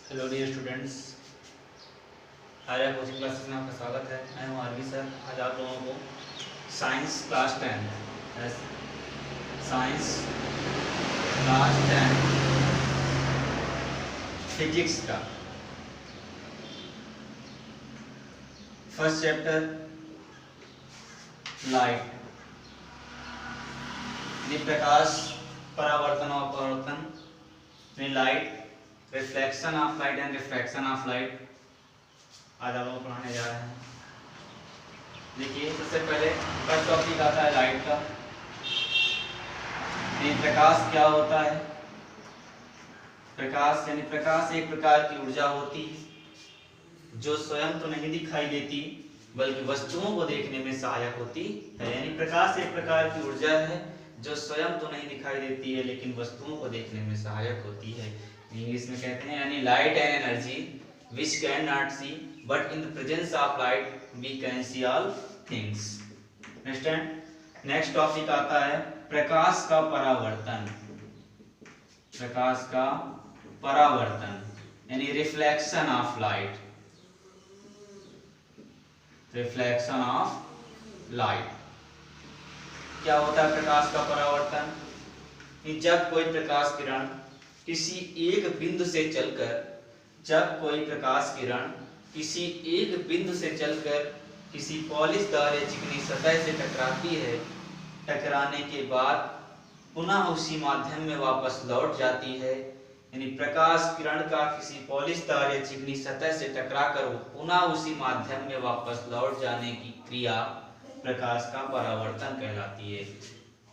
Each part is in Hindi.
Hello dear students, Arya coaching classes में आपका स्वागत है। मैं हूँ आरवी सर। आज आप लोगों को science class 10 science class 10 physics का फर्स्ट चैप्टर लाइट, प्रकाश, परावर्तन और अपवर्तन, light, reflection of light and refraction of light आज आप लोग पढ़ाने जा रहे हैं। देखिए, सबसे पहले फर्स्ट टॉपिक आता है लाइट का। प्रकाश क्या होता है? प्रकाश यानी प्रकाश एक प्रकार की ऊर्जा होती है जो स्वयं तो नहीं दिखाई देती बल्कि वस्तुओं को देखने में सहायक होती है। यानी प्रकाश एक प्रकार की ऊर्जा है जो स्वयं तो नहीं दिखाई देती है लेकिन वस्तुओं को देखने में सहायक होती है। इंग्लिश में कहते हैं यानी light and energy which can not see but in the presence of light we can see all things. Understand? Next topic आता है प्रकाश का परावर्तन। प्रकाश का परावर्तन यानी reflection of light. Reflection of light क्या होता है? प्रकाश का परावर्तन कि जब कोई प्रकाश किरण किसी एक बिंदु से चलकर किसी एक बिंदु से चलकर किसी पॉलिशदार या चिकनी सतह से टकराती है, टकराने के बाद पुनः उसी माध्यम में वापस लौट जाती है। यानी प्रकाश किरण का किसी पॉलिशदार या चिकनी सतह से टकराकर पुनः उसी माध्यम में वापस लौट जाने की क्रिया प्रकाश का परावर्तन कहलाती है।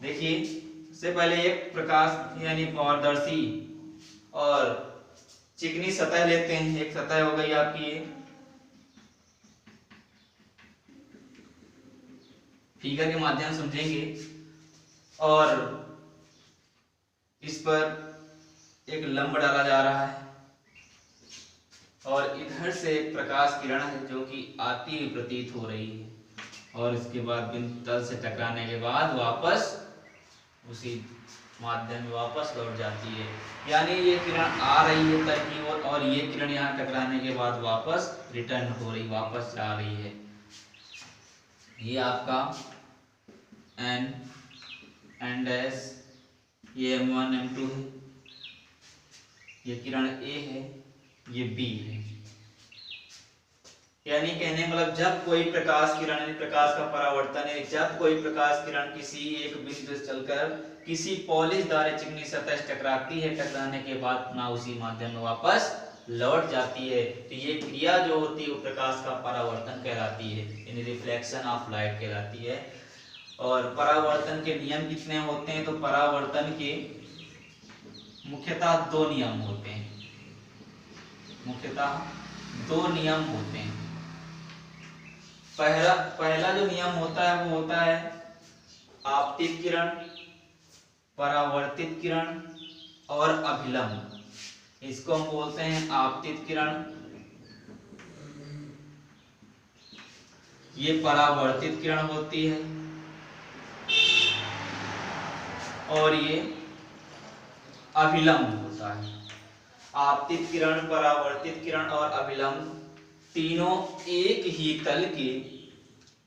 देखिए, सबसे पहले एक प्रकाश यानी पारदर्शी और चिकनी सतह लेते हैं। एक सतह हो गई आपकी ये, फिगर के माध्यम से समझेंगे, और इस पर एक लंब डाला जा रहा है और इधर से एक प्रकाश किरण है जो कि आती हुई प्रतीत हो रही है और इसके बाद बिंदु तल से टकराने के बाद वापस उसी माध्यम में वापस लौट जाती है। यानी ये किरण आ रही है तल की ओर और ये किरण यहाँ टकराने के बाद वापस रिटर्न हो रही, वापस जा रही है। ये आपका N एंड S, ये M1 M2 है, ये किरण A है, ये B है। यानी कहने मतलब जब कोई प्रकाश किरण यानी प्रकाश का परावर्तन है, जब कोई प्रकाश किरण किसी एक बिंदु से चलकर किसी पॉलिशदार या चिकनी सतह से टकराती है, टकराने के बाद पुनः उसी माध्यम में वापस लौट जाती है, तो ये क्रिया जो होती है वो प्रकाश का परावर्तन कहलाती है, यानी रिफ्लेक्शन ऑफ लाइट कहलाती है। और परावर्तन के नियम कितने होते हैं? तो परावर्तन के मुख्यतः दो नियम होते हैं। मुख्यतः दो नियम होते हैं। पहला जो नियम होता है वो होता है आपतित किरण, परावर्तित किरण और अभिलंब। इसको हम बोलते हैं आपतित किरण, ये परावर्तित किरण होती है, और ये अभिलंब होता है। आपतित किरण, परावर्तित किरण और अभिलंब तीनों एक ही तल के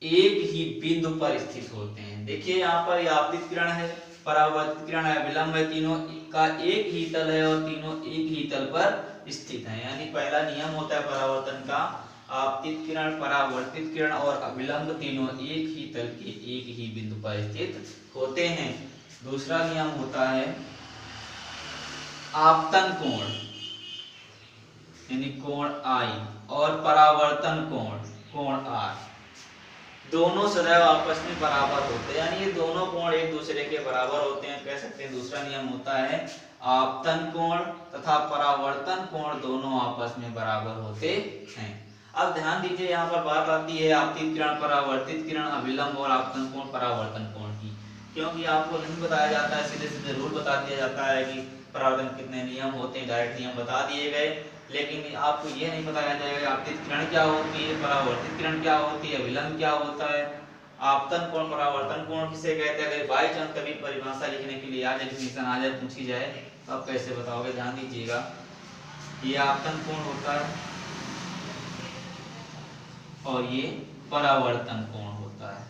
एक ही बिंदु पर स्थित होते हैं। देखिए, यहाँ पर आपतित किरण है, परावर्तित किरण है, अभिलंब है, तीनों का एक ही तल है और तीनों एक ही तल पर स्थित हैं। यानी पहला नियम होता है परावर्तन का, आपतित किरण, परावर्तित किरण और अभिलंब तीनों एक ही तल के एक ही बिंदु पर स्थित होते हैं। दूसरा नियम होता है आपतन कोण यानी कोण I और परावर्तन कोण R, दोनों सदैव आपस में बराबर होते हैं। यानी ये दोनों कोण एक दूसरे के बराबर होते हैं, कह सकते हैं। दूसरा नियम होता है आपतन कोण तथा परावर्तन कोण दोनों आपस में बराबर होते हैं। अब ध्यान दीजिए, यहाँ पर बात आती है आपतित किरण, परावर्तित किरण, अभिलंब और आपतन कोण, परावर्तन कोण की, क्योंकि आपको नहीं बताया जाता है, सीधे सीधे रूल बता दिया जाता है कि परावर्तन कितने नियम होते हैं, डायरेक्ट नियम बता दिए गए, लेकिन आपको ये नहीं बताया जाएगा आपतित किरण क्या होती है, परावर्तित किरण क्या होती है, अभिलंब क्या होता है, आपतन कोण, परावर्तन कोण किसे कहते हैं। अगर बाई चांस कभी परिभाषा लिखने के लिए आ जाए, डेफिनेशन आ जाए, पूछी जाए, तो आप कैसे बताओगे? ध्यान दीजिएगा। ये आपतन कोण होता है और ये परावर्तन कोण होता है।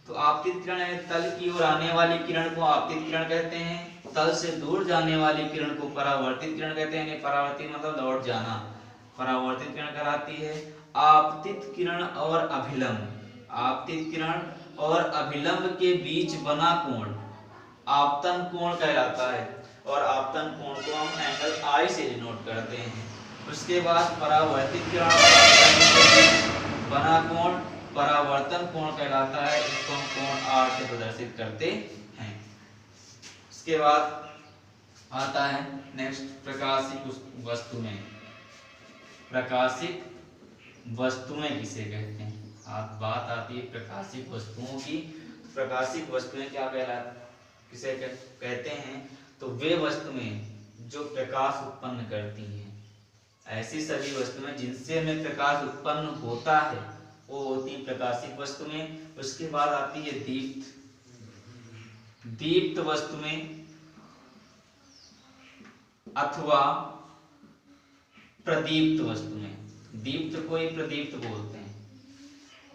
तो आपतित किरण है, तल की ओर आने वाली किरण को आपतित किरण कहते हैं, तल से दूर जाने वाली किरण को परावर्तित किरण कहते हैं। परावर्तित मतलब लौट जाना, परावर्तित किरण कहलाती है। आपतित किरण और अभिलंब, आपतित किरण और अभिलंब के बीच बना कोण आपतन कोण कहलाता है और आपतन कोण को हम एंगल I से डिनोट करते हैं। उसके बाद परावर्तित किरण और अभिलंब के बीच बना कोण परावर्तन कोण कहलाता है, इसको हम कोण R से प्रदर्शित करते हैं। उसके बाद आता है नेक्स्ट प्रकाशिक वस्तुएं। प्रकाशिक वस्तुएं किसे कहते हैं? बात आती है प्रकाशिक वस्तुओं की। प्रकाशिक वस्तुएं क्या कहलाती, किसे कहते हैं? तो वे वस्तुएं जो प्रकाश उत्पन्न करती हैं, ऐसी सभी वस्तुएं जिनसे हमें प्रकाश उत्पन्न होता है वो होती प्रकाशिक वस्तुएं। उसके बाद आती है दीप्त, दीप्त वस्तुएं अथवा प्रदीप्त वस्तुएं। दीप्त को ही प्रदीप्त बोलते हैं।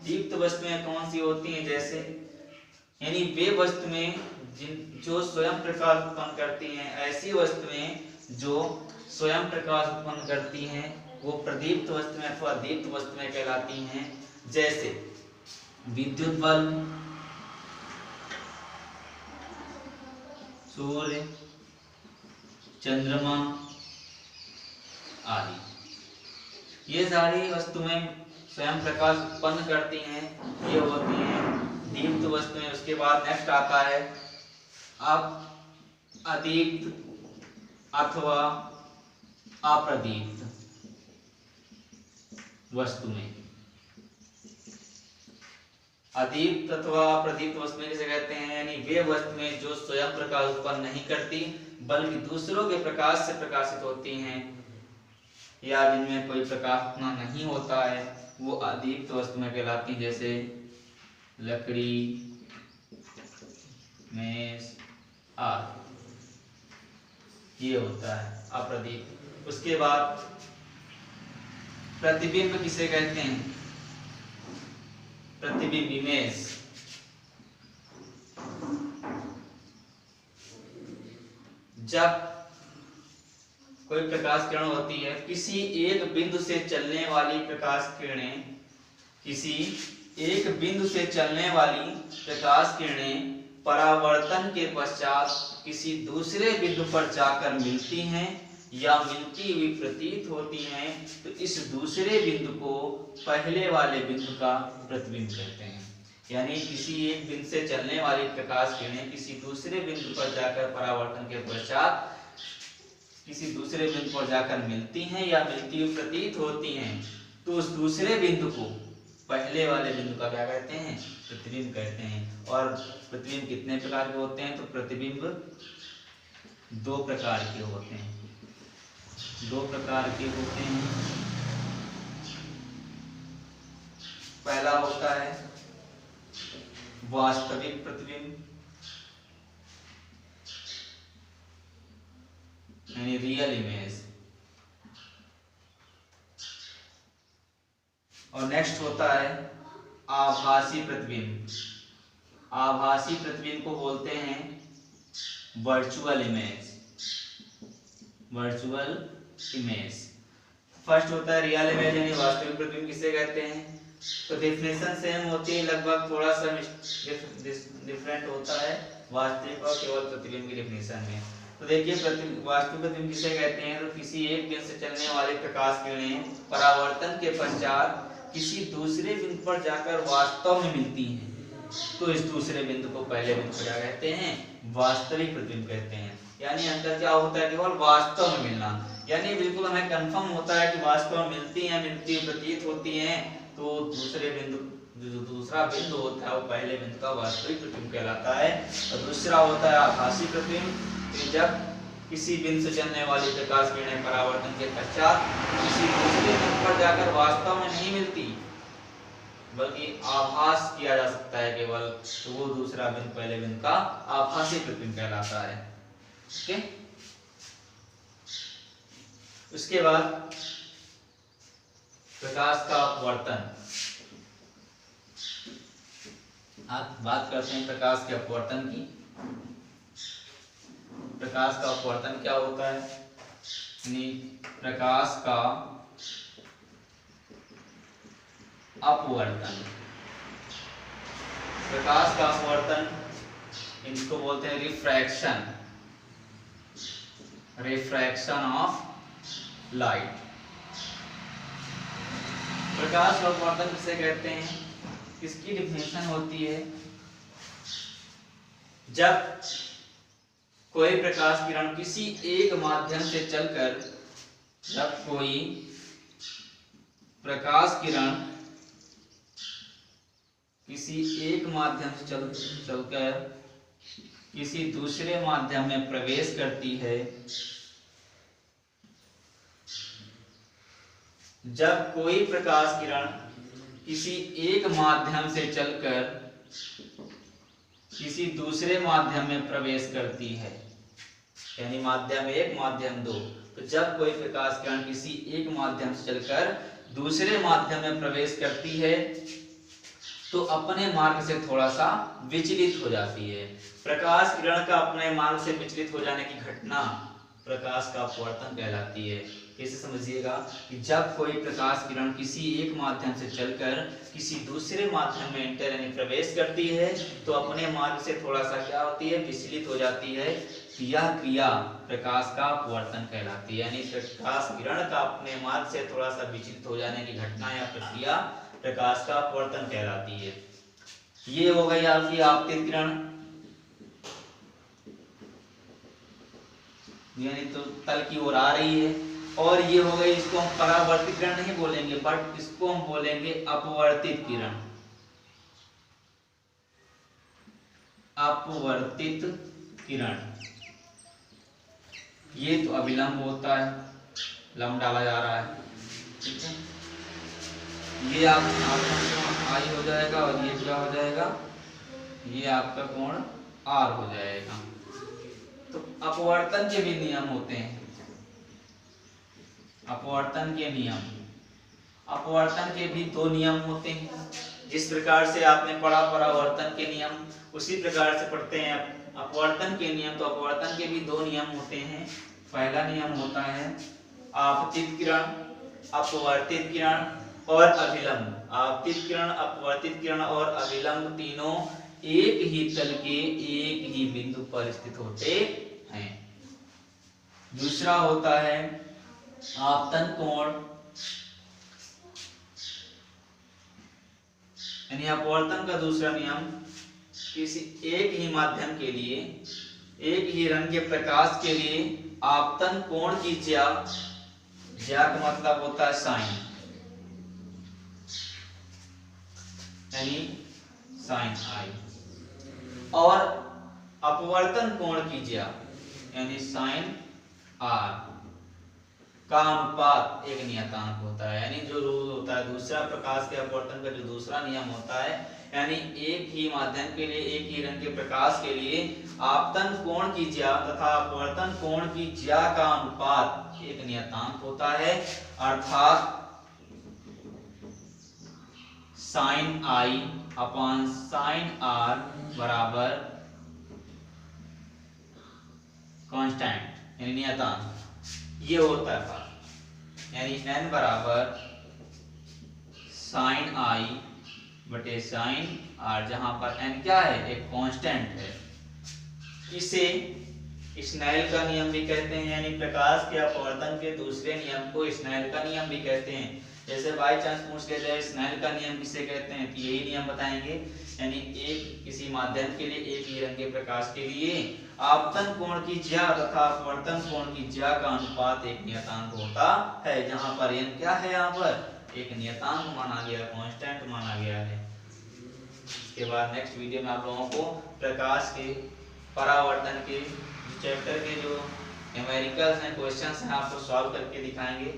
दीप्त वस्तुएं कौन सी होती हैं? जैसे यानी वे वस्तुएं जो स्वयं प्रकाश उत्पन्न करती हैं, ऐसी वस्तुएं जो स्वयं प्रकाश उत्पन्न करती हैं वो प्रदीप्त वस्तुएं अथवा दीप्त वस्तुएं कहलाती हैं। जैसे विद्युत बल्ब, सूर्य, चंद्रमा आदि। ये सारी वस्तुएं स्वयं प्रकाश उत्पन्न करती हैं, ये होती हैं दीप्त वस्तुएं। उसके बाद नेक्स्ट आता है अब अदीप्त अथवा अप्रदीप्त वस्तुएं। अदीप्त अथवा अप्रदीप्त वस्तुएं किसे कहते हैं? यानी वे वस्तुएं जो स्वयं प्रकाश उत्पन्न नहीं करती बल्कि दूसरों के प्रकाश से प्रकाशित होती हैं या जिनमें कोई प्रकाश उतना नहीं होता है, वो अदीप्त वस्तुएं कहलाती हैं। जैसे लकड़ी, मेज आदि, ये होता है अप्रदीप्त। उसके बाद प्रतिबिंब किसे कहते हैं? प्रतिबिंब, इमेज। जब कोई प्रकाश किरण होती है, किसी एक बिंदु से चलने वाली प्रकाश किरणें, किसी एक बिंदु से चलने वाली प्रकाश किरणें परावर्तन के पश्चात किसी दूसरे बिंदु पर जाकर मिलती हैं या मिलती हुई प्रतीत होती हैं, तो इस दूसरे बिंदु को पहले वाले बिंदु का प्रतिबिंब कहते हैं। यानी किसी एक बिंदु से चलने वाली प्रकाश किरणें किसी दूसरे बिंदु पर जाकर परावर्तन के पश्चात किसी दूसरे बिंदु पर जाकर मिलती हैं या मिलती हुई प्रतीत होती हैं, तो उस दूसरे बिंदु को पहले वाले बिंदु का क्या कहते हैं? प्रतिबिंब कहते हैं। और प्रतिबिंब कितने प्रकार के होते हैं? तो प्रतिबिंब दो प्रकार के होते हैं, दो प्रकार के होते हैं। पहला होता है वास्तविक प्रतिबिंब यानी रियल इमेज, और नेक्स्ट होता है आभासी प्रतिबिंब। आभासी प्रतिबिंब को बोलते हैं virtual image, virtual image. First होता है रियल इमेज यानी वास्तविक प्रतिबिंब किसे कहते हैं? तो डेफिनेशन सेम होती है, लगभग थोड़ा सा डिफरेंट होता है वास्तविक और केवल प्रतिबिंब की डेफिनेशन में। तो देखिए वास्तविक प्रतिबिंब किसे कहते हैं? तो किसी एक बिंदु से चलने वाले प्रकाश किरणें परावर्तन के पश्चात किसी दूसरे बिंदु पर जाकर वास्तव में मिलती हैं, तो इस दूसरे बिंदु को पहले बिंदु पर क्या कहते हैं? वास्तविक प्रतिबिंब कहते हैं। यानी अंतर क्या होता है? केवल वास्तव में मिलना, यानी बिल्कुल हमें कंफर्म होता है कि वास्तव में मिलती हैं, मिलती प्रतीत होती हैं, तो दूसरे बिंदु जो दूसरा बिंदु होता है वो पहले बिंदु का वास्तविक प्रतिबिंब कहलाता है। और दूसरा होता है आभासी प्रतिबिंब, जब किसी बिंदु से चलने वाली प्रकाश किरणें परावर्तन के पश्चात किसी दूसरे बिंदु पर जाकर वास्तव में नहीं मिलती बल्कि आभास किया जा सकता है केवल, तो वो दूसरा बिंदु पहले बिंदु का आभासी प्रतिबिंब कहलाता है। ओके, उसके बाद प्रकाश का अपवर्तन। आप बात करते हैं प्रकाश के अपवर्तन की। प्रकाश का अपवर्तन क्या होता है? प्रकाश का अपवर्तन, प्रकाश का अपवर्तन इसको बोलते हैं रिफ्रैक्शन, रिफ्रैक्शन ऑफ लाइट। प्रकाश का अपवर्तन किसे कहते हैं? इसकी डिफिनेशन होती है जब कोई प्रकाश किरण किसी एक माध्यम से चलकर, जब कोई प्रकाश किरण किसी एक माध्यम से चलकर किसी दूसरे माध्यम में प्रवेश करती है, जब कोई प्रकाश किरण किसी एक माध्यम से चलकर किसी दूसरे माध्यम में प्रवेश करती है, यानी माध्यम एक माध्यम दो, तो जब कोई प्रकाश किरण किसी एक माध्यम से चलकर दूसरे माध्यम में प्रवेश करती है तो अपने मार्ग से थोड़ा सा विचलित हो जाती है। प्रकाश किरण का अपने मार्ग से विचलित हो जाने की घटना प्रकाश का अपवर्तन कहलाती है। इसे समझिएगा कि जब कोई प्रकाश किरण किसी एक माध्यम से चलकर किसी दूसरे माध्यम में एंटर यानी प्रवेश करती है तो अपने मार्ग से थोड़ा सा क्या होती है, विचलित हो जाती है। यह क्रिया प्रकाश का अपवर्तन कहलाती है, यानी प्रकाश किरण का अपने मार्ग से थोड़ा सा विचलित हो जाने की घटना या प्रक्रिया प्रकाश का अपवर्तन कहलाती है। ये हो गई आपकी आपतित किरण, यानी तो तल की ओर आ रही है। और ये हो गई, इसको हम परावर्तित किरण नहीं बोलेंगे बट इसको हम बोलेंगे अपवर्तित किरण, अपवर्तित किरण। ये तो अभिलंब होता है, लंब डाला जा रहा है, ठीक है। ये आपका आई हो जाएगा और ये क्या हो जाएगा, ये आपका कोण आर हो जाएगा। तो अपवर्तन के भी नियम होते हैं, अपवर्तन के नियम, अपवर्तन के भी दो नियम होते हैं। जिस प्रकार से आपने पढ़ा परावर्तन के नियम, उसी प्रकार से पढ़ते हैं अपवर्तन के नियम। तो अपवर्तन के भी दो नियम होते हैं। पहला नियम होता है आपतित किरण, अपवर्तित किरण और अभिलंब। आपतित किरण, अपवर्तित किरण और अभिलंब तीनों एक ही तल के एक ही बिंदु पर स्थित होते हैं। दूसरा होता है आपतन कोण, यानी अपवर्तन का दूसरा नियम किसी एक ही माध्यम के लिए, एक ही रंग के प्रकाश के लिए आपतन कोण की ज्या, ज्या का मतलब होता है साइन, यानी साइन आई, और अपवर्तन कोण की ज्या यानी साइन आर का अनुपात एक नियतांक होता है। यानी जो रूल होता है दूसरा प्रकाश के अपवर्तन का जो दूसरा नियम होता है, यानी एक ही माध्यम के लिए, एक ही रंग के प्रकाश के लिए आपतन कोण की ज्या तथा अपवर्तन कोण की ज्या का अनुपात एक नियतांक होता है, अर्थात sine i upon sine r बराबर कांस्टेंट यानी नियतांक, ये होता है फर्क। यानी n बराबर साइन आई बटे साइन आर, जहां पर n क्या है, एक कांस्टेंट है। इसे स्नेल का नियम भी कहते हैं, यानी प्रकाश के अपवर्तन के दूसरे नियम को स्नेल का नियम भी कहते हैं। जैसे बाई चांस पूछ लिया जाए स्नेल का नियम किसे कहते हैं, तो यही नियम बताएंगे। यानी एक किसी माध्यम के लिए, एक ही रंग के प्रकाश के लिए आपतन कोण की ज्या तथा अपवर्तन कोण की ज्या का अनुपात एक नियतांक होता है, जहां पर n क्या है, यहाँ पर एक नियतांक माना गया, कांस्टेंट माना गया है। इसके बाद नेक्स्ट वीडियो में आप लोगों को प्रकाश के परावर्तन के चैप्टर के जो न्यूमेरिकल्स हैं, क्वेश्चंस हैं, आपको सॉल्व करके दिखाएंगे।